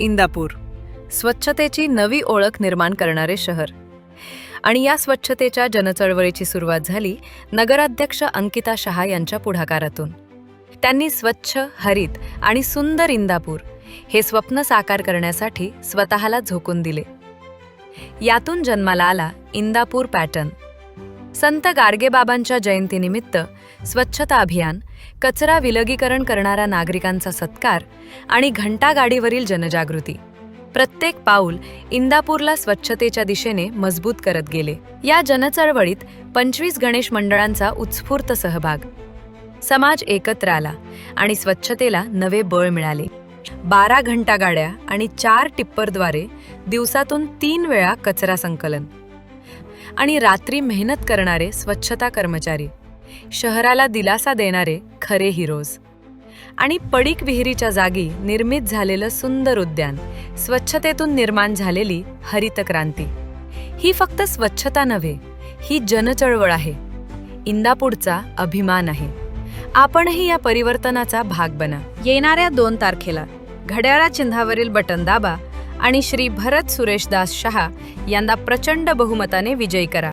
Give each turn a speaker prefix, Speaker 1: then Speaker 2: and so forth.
Speaker 1: इंदापूर, स्वच्छतेची नवी ओळख निर्माण करणारे शहर. आणि या स्वच्छतेच्या जनचळवळीची सुरुवात झाली नगराध्यक्ष अंकिता शहा यांच्या पुढाकारातून. त्यांनी स्वच्छ, हरित आणि सुंदर इंदापूर हे स्वप्न साकार करण्यासाठी स्वतःला झोकून दिले. यातून जन्माला आला इंदापूर पॅटर्न. संत गाडगेबाबांच्या जयंतीनिमित्त स्वच्छता अभियान, कचरा विलगीकरण करणाऱ्या नागरिकांचा सत्कार आणि घंटागाडीवरील जनजागृती, प्रत्येक पाऊल इंदापूरला स्वच्छतेच्या दिशेने मजबूत करत गेले. या जनचळवळीत 25 गणेश मंडळांचा उत्स्फूर्त सहभाग. समाज एकत्र आला आणि स्वच्छतेला नवे बळ मिळाले. 12 घंटागाड्या आणि 4 टिप्परद्वारे दिवसातून 3 वेळा कचरा संकलन आणि रात्री मेहनत करणारे स्वच्छता कर्मचारी, शहराला दिलासा देणारे खरे हिरोज. आणि पडीक विहिरीच्या जागी निर्मित झालेलं सुंदर उद्यान, स्वच्छतेतून निर्माण झालेली हरित क्रांती. ही फक्त स्वच्छता नव्हे, ही जनचळवळ आहे, इंदापूरचा अभिमान आहे. आपणही या परिवर्तनाचा भाग बना. येणाऱ्या 2 तारखेला घड्याळा चिन्हावरील बटन दाबा आणि श्री भरत सुरेशदास शहा यांना प्रचंड बहुमताने विजयी करा.